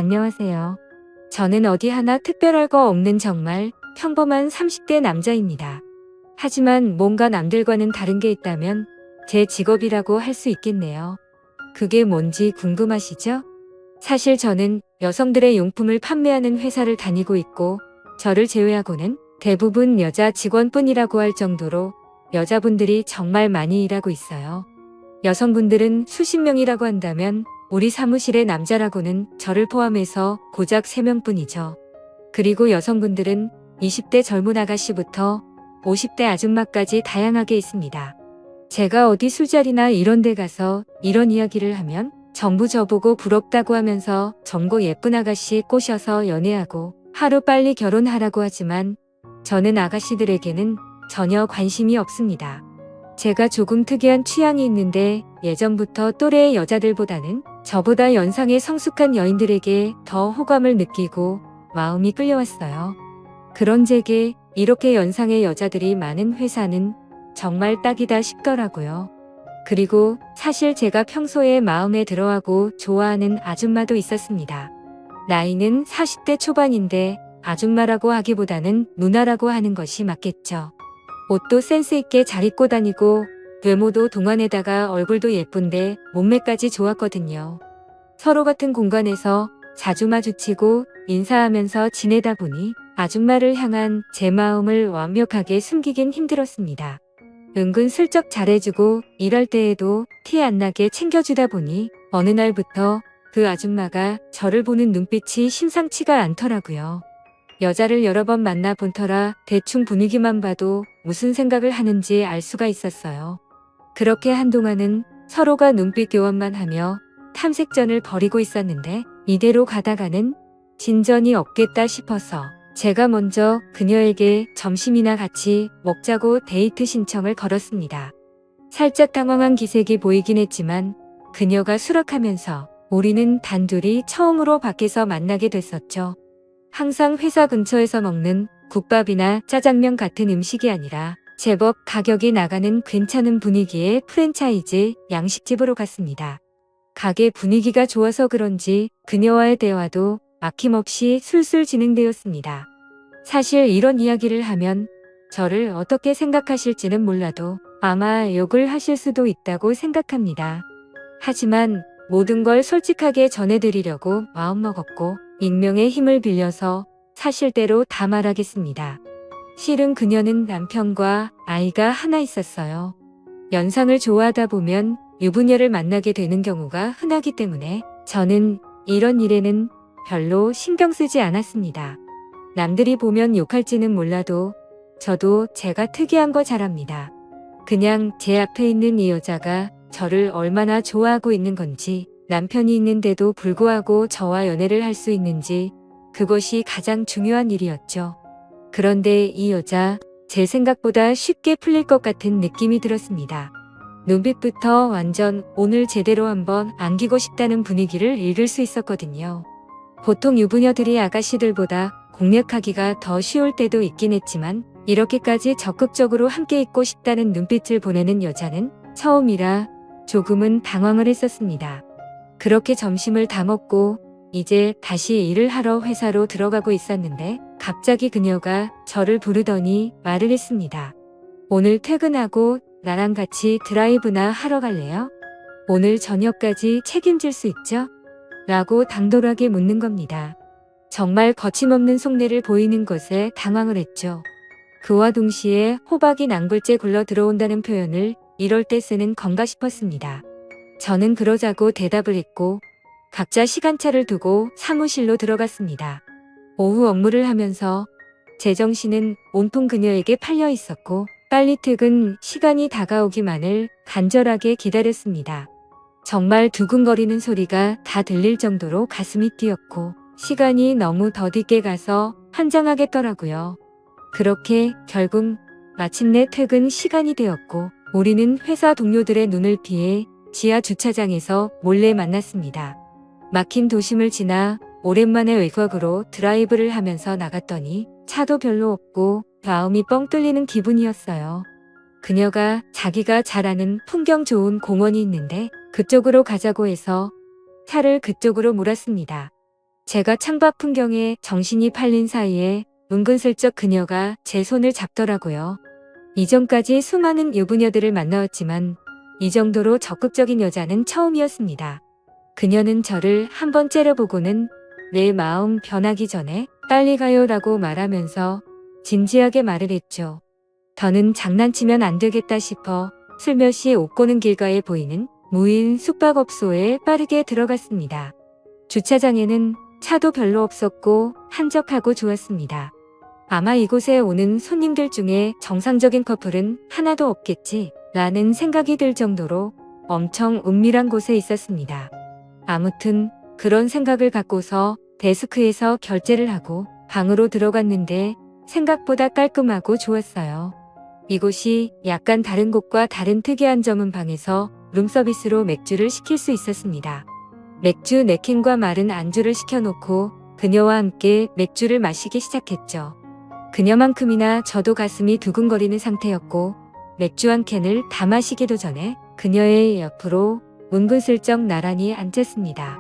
안녕하세요. 저는 어디 하나 특별할 거 없는 정말 평범한 30대 남자입니다. 하지만 뭔가 남들과는 다른 게 있다면 제 직업이라고 할 수 있겠네요. 그게 뭔지 궁금하시죠? 사실 저는 여성들의 용품을 판매하는 회사를 다니고 있고, 저를 제외하고는 대부분 여자 직원뿐이라고 할 정도로 여자분들이 정말 많이 일하고 있어요. 여성분들은 수십 명이라고 한다면 우리 사무실의 남자라고는 저를 포함해서 고작 3명뿐이죠. 그리고 여성분들은 20대 젊은 아가씨부터 50대 아줌마까지 다양하게 있습니다. 제가 어디 술자리나 이런 데 가서 이런 이야기를 하면 전부 저보고 부럽다고 하면서 전고 예쁜 아가씨 꼬셔서 연애하고 하루빨리 결혼하라고 하지만 저는 아가씨들에게는 전혀 관심이 없습니다. 제가 조금 특이한 취향이 있는데 예전부터 또래의 여자들보다는 저보다 연상의 성숙한 여인들에게 더 호감을 느끼고 마음이 끌려왔어요. 그런 제게 이렇게 연상의 여자들이 많은 회사는 정말 딱이다 싶더라고요. 그리고 사실 제가 평소에 마음에 들어하고 좋아하는 아줌마도 있었습니다. 나이는 40대 초반인데 아줌마라고 하기보다는 누나라고 하는 것이 맞겠죠. 옷도 센스 있게 잘 입고 다니고 외모도 동안에다가 얼굴도 예쁜데 몸매까지 좋았거든요. 서로 같은 공간에서 자주 마주치고 인사하면서 지내다 보니 아줌마를 향한 제 마음을 완벽하게 숨기긴 힘들었습니다. 은근슬쩍 잘해주고 일할 때에도 티 안 나게 챙겨주다 보니 어느 날부터 그 아줌마가 저를 보는 눈빛이 심상치가 않더라고요. 여자를 여러 번 만나본 터라 대충 분위기만 봐도 무슨 생각을 하는지 알 수가 있었어요. 그렇게 한동안은 서로가 눈빛 교환만 하며 탐색전을 벌이고 있었는데 이대로 가다가는 진전이 없겠다 싶어서 제가 먼저 그녀에게 점심이나 같이 먹자고 데이트 신청을 걸었습니다. 살짝 당황한 기색이 보이긴 했지만 그녀가 수락하면서 우리는 단둘이 처음으로 밖에서 만나게 됐었죠. 항상 회사 근처에서 먹는 국밥이나 짜장면 같은 음식이 아니라 제법 가격이 나가는 괜찮은 분위기의 프랜차이즈 양식집으로 갔습니다. 가게 분위기가 좋아서 그런지 그녀와의 대화도 막힘없이 술술 진행되었습니다. 사실 이런 이야기를 하면 저를 어떻게 생각하실지는 몰라도 아마 욕을 하실 수도 있다고 생각합니다. 하지만 모든 걸 솔직하게 전해드리려고 마음먹었고 익명의 힘을 빌려서 사실대로 다 말하겠습니다. 실은 그녀는 남편과 아이가 하나 있었어요. 연상을 좋아하다 보면 유부녀를 만나게 되는 경우가 흔하기 때문에 저는 이런 일에는 별로 신경 쓰지 않았습니다. 남들이 보면 욕할지는 몰라도 저도 제가 특이한 거 잘합니다. 그냥 제 앞에 있는 이 여자가 저를 얼마나 좋아하고 있는 건지, 남편이 있는데도 불구하고 저와 연애를 할 수 있는지, 그것이 가장 중요한 일이었죠. 그런데 이 여자, 제 생각보다 쉽게 풀릴 것 같은 느낌이 들었습니다. 눈빛부터 완전 오늘 제대로 한번 안기고 싶다는 분위기를 읽을 수 있었거든요. 보통 유부녀들이 아가씨들보다 공략하기가 더 쉬울 때도 있긴 했지만 이렇게까지 적극적으로 함께 있고 싶다는 눈빛을 보내는 여자는 처음이라 조금은 당황을 했었습니다. 그렇게 점심을 다 먹고 이제 다시 일을 하러 회사로 들어가고 있었는데 갑자기 그녀가 저를 부르더니 말을 했습니다. 오늘 퇴근하고 나랑 같이 드라이브나 하러 갈래요? 오늘 저녁까지 책임질 수 있죠? 라고 당돌하게 묻는 겁니다. 정말 거침없는 속내를 보이는 것에 당황을 했죠. 그와 동시에 호박이 낭불째 굴러 들어온다는 표현을 이럴 때 쓰는 건가 싶었습니다. 저는 그러자고 대답을 했고 각자 시간차를 두고 사무실로 들어갔습니다. 오후 업무를 하면서 제 정신은 온통 그녀에게 팔려 있었고 빨리 퇴근 시간이 다가오기만을 간절하게 기다렸습니다. 정말 두근거리는 소리가 다 들릴 정도로 가슴이 뛰었고 시간이 너무 더디게 가서 환장하겠더라고요. 그렇게 결국 마침내 퇴근 시간이 되었고 우리는 회사 동료들의 눈을 피해 지하 주차장에서 몰래 만났습니다. 막힌 도심을 지나 오랜만에 외곽으로 드라이브를 하면서 나갔더니 차도 별로 없고 마음이 뻥 뚫리는 기분이었어요. 그녀가 자기가 잘 아는 풍경 좋은 공원이 있는데 그쪽으로 가자고 해서 차를 그쪽으로 몰았습니다. 제가 창밖 풍경에 정신이 팔린 사이에 은근슬쩍 그녀가 제 손을 잡더라고요. 이전까지 수많은 유부녀들을 만나왔지만 이 정도로 적극적인 여자는 처음이었습니다. 그녀는 저를 한번 째려보고는 내 마음 변하기 전에 빨리 가요라고 말하면서 진지하게 말을 했죠. 더는 장난치면 안 되겠다 싶어 슬며시 옥고는 길가에 보이는 무인 숙박업소에 빠르게 들어갔습니다. 주차장에는 차도 별로 없었고 한적하고 좋았습니다. 아마 이곳에 오는 손님들 중에 정상적인 커플은 하나도 없겠지 라는 생각이 들 정도로 엄청 은밀한 곳에 있었습니다. 아무튼 그런 생각을 갖고서 데스크에서 결제를 하고 방으로 들어갔는데 생각보다 깔끔하고 좋았어요. 이곳이 약간 다른 곳과 다른 특이한 점은 방에서 룸서비스로 맥주를 시킬 수 있었습니다. 맥주 4캔과 마른 안주를 시켜놓고 그녀와 함께 맥주를 마시기 시작했죠. 그녀만큼이나 저도 가슴이 두근거리는 상태였고 맥주 한 캔을 다 마시기도 전에 그녀의 옆으로 은근슬쩍 나란히 앉았습니다.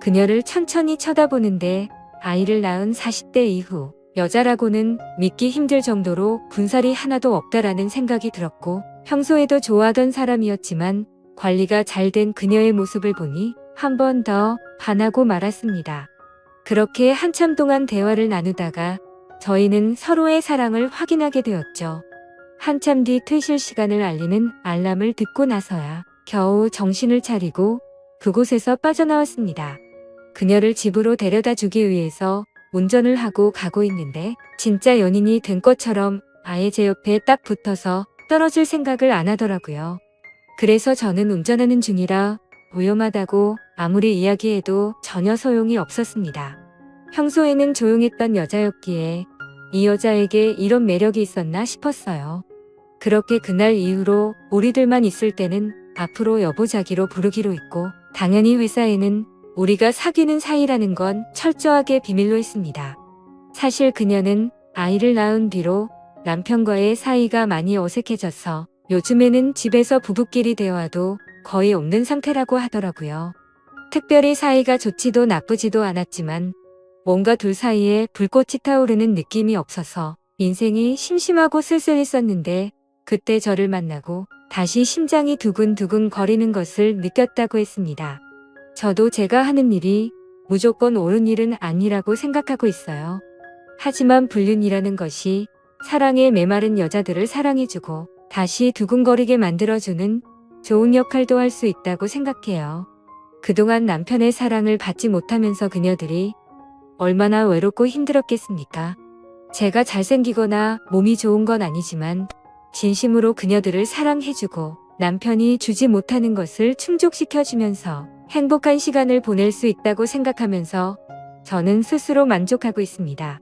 그녀를 천천히 쳐다보는데 아이를 낳은 40대 이후 여자라고는 믿기 힘들 정도로 군살이 하나도 없다라는 생각이 들었고 평소에도 좋아하던 사람이었지만 관리가 잘 된 그녀의 모습을 보니 한 번 더 반하고 말았습니다. 그렇게 한참 동안 대화를 나누다가 저희는 서로의 사랑을 확인하게 되었죠. 한참 뒤 퇴실 시간을 알리는 알람을 듣고 나서야 겨우 정신을 차리고 그곳에서 빠져나왔습니다. 그녀를 집으로 데려다 주기 위해서 운전을 하고 가고 있는데 진짜 연인이 된 것처럼 아예 제 옆에 딱 붙어서 떨어질 생각을 안 하더라고요. 그래서 저는 운전하는 중이라 위험하다고 아무리 이야기해도 전혀 소용이 없었습니다. 평소에는 조용했던 여자였기에 이 여자에게 이런 매력이 있었나 싶었어요. 그렇게 그날 이후로 우리들만 있을 때는 앞으로 여보자기로 부르기로 했고 당연히 회사에는 우리가 사귀는 사이라는 건 철저하게 비밀로 했습니다. 사실 그녀는 아이를 낳은 뒤로 남편과의 사이가 많이 어색해져서 요즘에는 집에서 부부끼리 대화도 거의 없는 상태라고 하더라고요. 특별히 사이가 좋지도 나쁘지도 않았지만 뭔가 둘 사이에 불꽃이 타오르는 느낌이 없어서 인생이 심심하고 쓸쓸했었는데 그때 저를 만나고 다시 심장이 두근두근 거리는 것을 느꼈다고 했습니다. 저도 제가 하는 일이 무조건 옳은 일은 아니라고 생각하고 있어요. 하지만 불륜이라는 것이 사랑에 메마른 여자들을 사랑해주고 다시 두근거리게 만들어주는 좋은 역할도 할 수 있다고 생각해요. 그동안 남편의 사랑을 받지 못하면서 그녀들이 얼마나 외롭고 힘들었겠습니까? 제가 잘생기거나 몸이 좋은 건 아니지만 진심으로 그녀들을 사랑해주고 남편이 주지 못하는 것을 충족시켜주면서 행복한 시간을 보낼 수 있다고 생각하면서 저는 스스로 만족하고 있습니다.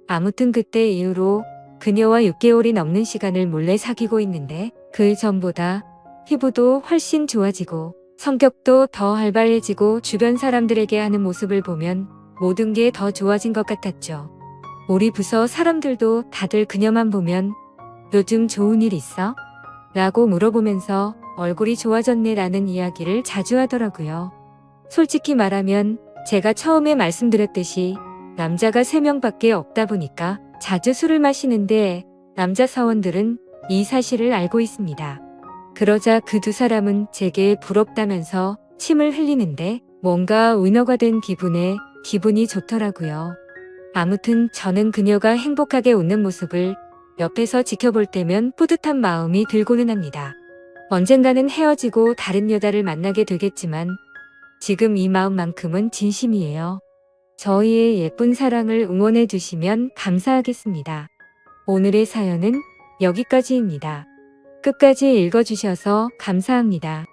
아무튼 그때 이후로 그녀와 6개월이 넘는 시간을 몰래 사귀고 있는데 그 전보다 피부도 훨씬 좋아지고 성격도 더 활발해지고 주변 사람들에게 하는 모습을 보면 모든 게 더 좋아진 것 같았죠. 우리 부서 사람들도 다들 그녀만 보면 요즘 좋은 일 있어? 라고 물어보면서 얼굴이 좋아졌네 라는 이야기를 자주 하더라고요. 솔직히 말하면 제가 처음에 말씀드렸듯이 남자가 3명밖에 없다 보니까 자주 술을 마시는데 남자 사원들은 이 사실을 알고 있습니다. 그러자 그 2사람은 제게 부럽다면서 침을 흘리는데 뭔가 위너가 된 기분에 기분이 좋더라고요. 아무튼 저는 그녀가 행복하게 웃는 모습을 옆에서 지켜볼 때면 뿌듯한 마음이 들고는 합니다. 언젠가는 헤어지고 다른 여자를 만나게 되겠지만 지금 이 마음만큼은 진심이에요. 저희의 예쁜 사랑을 응원해 주시면 감사하겠습니다. 오늘의 사연은 여기까지입니다. 끝까지 읽어주셔서 감사합니다.